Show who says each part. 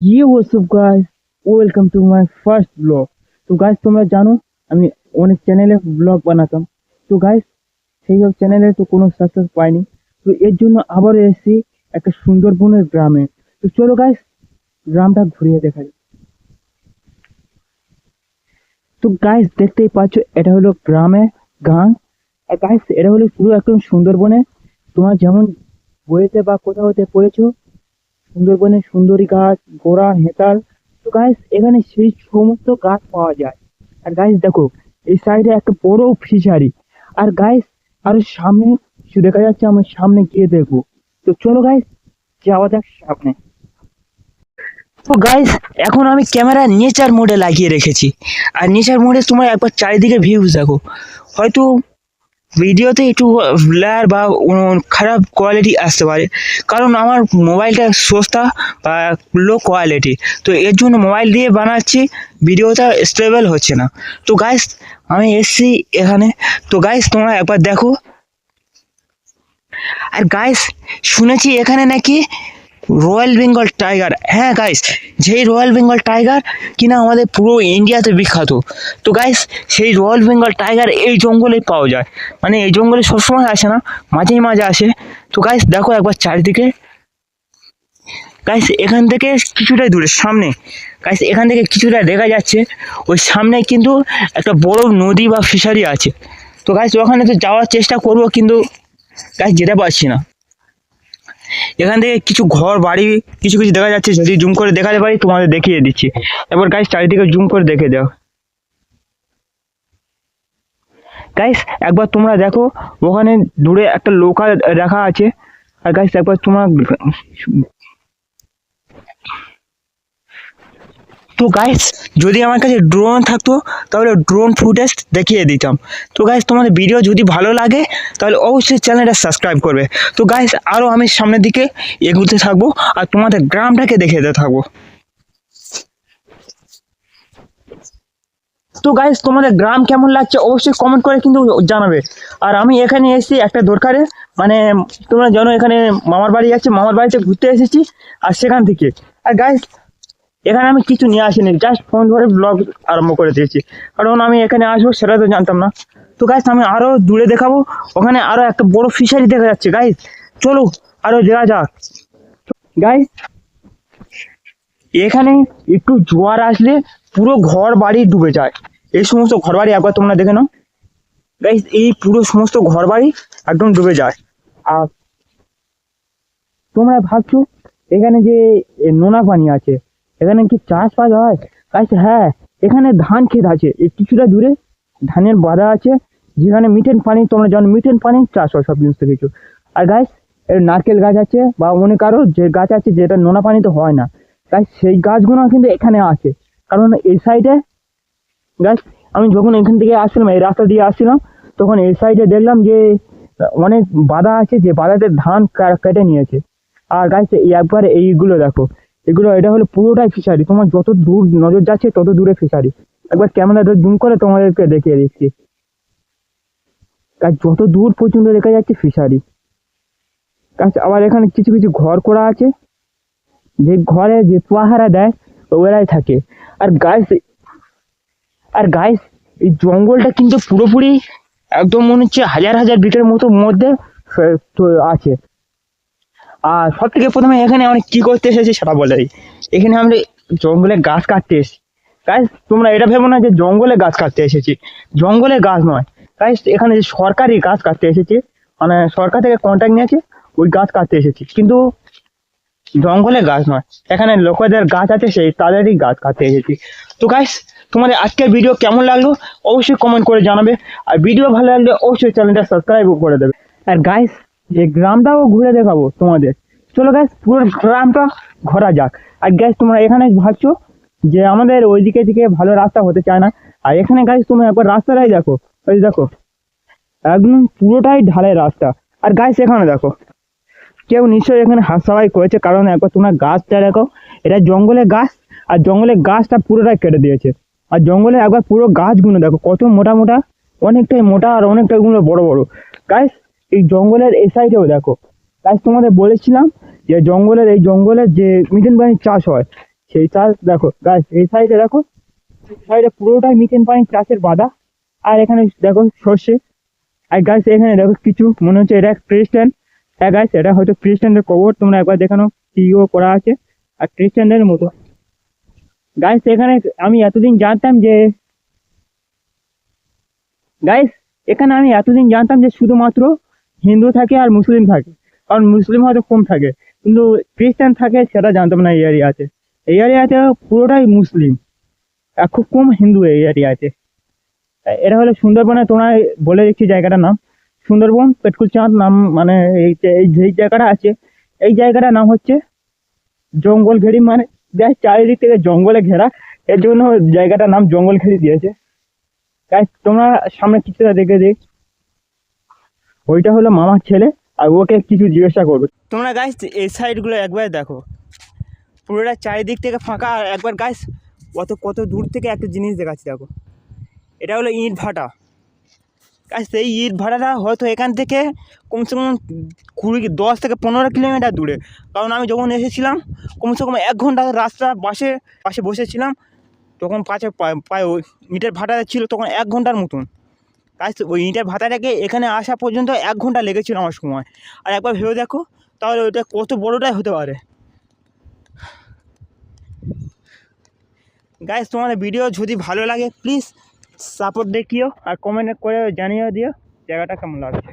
Speaker 1: ये WhatsApp guys, welcome to my first blog. তো guys তোমরা জানো আমি অনেক চ্যানেলে ব্লগ বানাতাম। তো গাইস সেই সব চ্যানেলে তো কোনো সাকসেস পাইনি। তো এর জন্য আবার এসেছি একটা সুন্দরবনের গ্রামে। তো চলো গাইস গ্রামটা ঘুরিয়ে দেখা যাক। তো গাইস দেখতেই পাচ্ছ এটা হলো গ্রামে গান। আর গাইস এটা হলো পুরো একদম সুন্দরবনে। তোমার যেমন বইতে বা কোথাও হতে পড়েছো সুন্দরবনে সুন্দরী গাছ, গোড়া, হেতাল। তো গাইস এখানে সেই সমস্ত গাছ পাওয়া যায়। আর গাইস দেখো এই সাইডে একটা বড় ফিশারি। আর গাইস আরো সামনে কিছু দেখা যাচ্ছে, আমি সামনে গিয়ে দেখবো। তো চলো গাইস যাওয়া যাক সামনে। তো গাইস এখন আমি ক্যামেরা নেচার মোডে লাগিয়ে রেখেছি। আর নেচার মোডে তোমার একবার চারিদিকে ভিউজ দেখো। হয়তো ভিডিওতে একটু ব্লার বা খারাপ কোয়ালিটি আসতে পারে, কারণ আমার মোবাইলটা সস্তা বা লো কোয়ালিটি। তো এর জন্য মোবাইল দিয়ে বানাচ্ছি, ভিডিওটা স্টেবল হচ্ছে না। তো গাইস আমি এসছি এখানে। তো গাইস তোমরা একবার দেখো। আর গাইস শুনেছি এখানে নাকি রয়্যাল বেঙ্গল টাইগার, হ্যাঁ গাইস, যেই রয়্যাল বেঙ্গল টাইগার কিনা আমাদের পুরো ইন্ডিয়াতে বিখ্যাত। তো গাইস সেই রয়্যাল বেঙ্গল টাইগার এই জঙ্গলেই পাওয়া যায়। মানে এই জঙ্গলে সবসময় আসে না, মাঝেই মাঝে আসে। তো গাইস দেখো একবার চারিদিকে। গাইস এখান থেকে কিছুটা দূরে সামনে, গাইস এখান থেকে কিছুটা দেখা যাচ্ছে ওই সামনে কিন্তু একটা বড় নদী বা ফিশারি আছে। তো গাইস ওখানে তো যাওয়ার চেষ্টা করব, কিন্তু গাইস যেতে পারছি না। এখান থেকে কিছু ঘর বাড়ি কিছু কিছু দেখা যাচ্ছে, যদি জুম করে দেখাতে পারি তোমাদের দেখিয়ে দিচ্ছি। এবার গাইস চারিদিকে জুম করে দেখে দাও। গাইস একবার তোমরা দেখো, ওখানে দূরে একটা লোকাল রাখা আছে। আর গাইস একবার তোমরা, তো গাইস যদি আমার কাছে ড্রোন থাকতো তাহলে ড্রোন ফুটেজ দেখিয়ে দিতাম। তো গাইস তোমাদের ভিডিও যদি ভালো লাগে তাহলে অবশ্যই চ্যানেলটা সাবস্ক্রাইব করবে। তো গাইস আরও আমি সামনের দিকে এগোতে থাকবো আর তোমাদের গ্রামটাকে দেখিয়ে দিতে থাকবো। তো গাইস তোমাদের গ্রাম কেমন লাগছে অবশ্যই কমেন্ট করে কিন্তু জানাবে। আর আমি এখানে এসেছি একটা দরকারে, মানে তোমরা জানো এখানে মামার বাড়ি আছে, মামার বাড়িতে ঘুরতে এসেছি। আর সেখান থেকে, আর গাইস এখানে আমি কিছু নিয়ে আসিনি, জাস্ট ফোন ধরে ব্লগ আরম্ভ করে দিয়েছি, কারণ আমি এখানে আসবো সেটা তো জানতাম না। তো গাইস আমি আরো দূরে দেখাবো, ওখানে আরো একটা বড় ফিশারি দেখা যাচ্ছে। গাইস চলো আরো যাওয়া যাক। গাইস এখানে একটু জোয়ার আসলে পুরো ঘর বাড়ি ডুবে যায়। এই সমস্ত ঘর বাড়ি একবার তোমরা দেখে নাও। গাইস এই পুরো সমস্ত ঘর বাড়ি একদম ডুবে যায়। আর তোমরা ভাবছো এখানে যে নোনা পানি আছে, এখানে কি চাষবাস হয়? গাইস হ্যাঁ, এখানে ধান ক্ষেত আছে, এই কিছুটা দূরে ধানের বাঁধা আছে, যেখানে মিঠেন পানি, তোমরা জানো মিঠেন পানি চাষ হয় সব জিনিস কিছু। আর গাইস এর নারকেল গাছ আছে বা অনেক আরো যে গাছ আছে যেটা নোনা পানিতে হয় না। গাইস সেই গাছগুলো কিন্তু এখানে আছে, কারণ এই সাইডে গাইস আমি যখন এখান থেকে আসছিলাম, এই রাস্তা দিয়ে আসছিলাম, তখন এই সাইডে দেখলাম যে অনেক বাধা আছে, যে বাধাতে ধান কেটে নিয়েছে। আর গাইস একবার এইগুলো দেখো, এগুলো এটা হলো পুরোটাই ফিশারি। তোমার যত দূর নজর যাচ্ছে তত দূরে ফিশারি। একবার ক্যামেরাটা জুম করে তোমাদেরকে দেখিয়ে দিচ্ছি। গাছ যত দূর পর্যন্ত দেখা যাচ্ছে ফিশারি। গাছ আবার এখানে কিছু কিছু ঘর করা আছে, যে ঘরে যে পাহারা দেয় ওরাই থাকে। আর গাইস, আর গাইস এই জঙ্গলটা কিন্তু পুরোপুরি একদম মনে হচ্ছে হাজার হাজার বিটের মতো মধ্যে তো আছে। আর সব থেকে প্রথমে এখানে আমরা কি করতে এসেছি সেটা বলে দিই। এখানে আমরা জঙ্গলে গাছ কাটতে এসেছি। গাইস তোমরা এটা ভেবো না যে জঙ্গলে গাছ কাটতে এসেছি, জঙ্গলে গাছ নয় গাইস, এখানে যে সরকারি গাছ কাটতে এসেছি, মানে সরকার থেকে কন্ট্রাক্ট নিয়েছে, ওই গাছ কাটতে এসেছি, কিন্তু জঙ্গলে গাছ নয়। এখানে লোকেদের গাছ আছে সেই তাদেরই গাছ কাটতে এসেছি। তো গাইস তোমাদের আজকের ভিডিও কেমন লাগলো অবশ্যই কমেন্ট করে জানাবে। আর ভিডিও ভালো লাগলে অবশ্যই চ্যানেলটা সাবস্ক্রাইব করে দেবে। আর গাইস এই গ্রামটাও ঘুরে দেখাবো তোমাদের। চলো গাইস পুরো গ্রামটা ঘোরা যাক। আর গাইস তোমরা এখানে ভাবছো যে আমাদের ওইদিকে দিকে ভালো রাস্তা হতে চায় না, আর এখানে গাইস তুমি একবার রাস্তাটাই দেখো, ওই দেখো একদম পুরোটাই ঢালাই রাস্তা। আর গাইস এখানে দেখো কেউ নিশ্চয়ই এখানে হাত সাফাই করেছে, কারণ একবার তোমরা গাছটা দেখো, এটা জঙ্গলের গাছ। আর জঙ্গলের গাছটা পুরোটাই কেটে দিয়েছে। আর জঙ্গলে একবার পুরো গাছগুলো দেখো কত মোটা মোটা, অনেকটাই মোটা আর অনেকটাই গুলো বড় বড়। গাইস এই জঙ্গলের এই সাইডেও দেখো। গাইস তোমাদের বলেছিলাম যে জঙ্গলের এই জঙ্গলের যে মিঠেন পানির চাষ হয়, সেই চাষ দেখো গাছ, এই সাইডে দেখো, সাইডে পুরোটাই মিথেন পানি চাষের বাধা। আর এখানে দেখো সর্ষে। আর গাছ এখানে দেখো কিছু মনে হচ্ছে এটা খ্রিস্টান। হ্যাঁ গাছ, এটা হয়তো খ্রিস্টানদের কবর। তোমরা একবার দেখানো কিও করা আছে আর খ্রিস্টানদের মতো। গাইস এখানে আমি এতদিন জানতাম যে গাইস এখানে আমি এতদিন জানতাম যে শুধুমাত্র হিন্দু থাকে আর মুসলিম থাকে, কারণ মুসলিম হয়তো কম থাকে, কিন্তু খ্রিস্টান থাকে সেটা জানতাম না এই এরিয়াতে। এই এরিয়াতে পুরোটাই মুসলিম আর খুব কম হিন্দু এই এরিয়াতে। এটা হলো সুন্দরবনে, তোমরা বলে দিচ্ছি জায়গাটার নাম সুন্দরবন পেটকুলচাঁদ নাম, মানে এই যেই জায়গাটা আছে এই জায়গাটার নাম হচ্ছে জঙ্গল ঘেরি, মানে দেখ চারিদিক থেকে জঙ্গলে ঘেরা, এর জন্য জায়গাটার নাম জঙ্গল ঘেরি দিয়েছে। গাইস তোমরা সামনে কিছুটা দেখে দিই, ওইটা হলো মামার ছেলে আর ওকে কিছু জিজ্ঞাসা করবে। তোমরা গাইস এই সাইডগুলো একবার দেখো, পুরোটা চারিদিক থেকে ফাঁকা। আর একবার গাইস কত দূর থেকে একটা জিনিস দেখাচ্ছি দেখো, এটা হলো ইট ভাটা। গাইস এই ইট ভাটাটা হয়তো এখান থেকে কমসে কম 10 থেকে 15 কিলোমিটার দূরে, কারণ আমি যখন এসেছিলাম কমসে কম 1 ঘন্টা রাস্তা পাশে বসেছিলাম, তখন পায়ে ওই ইটের ভাটাটা ছিল তখন 1 ঘন্টার মতন। গাইস ওই ইটের ভাটাটাকে এখানে আসা পর্যন্ত 1 ঘন্টা লেগেছিল আমার সময়। আর একবার ভেবে দেখো তাহলে ওইটা কত বড়টাই হতে পারে। গাইস তোমাদের ভিডিও যদি ভালো লাগে প্লিজ সাপোর্ট দেখিও আর কমেন্ট করে জানিয়ে দিও জায়গাটা কেমন লাগছে।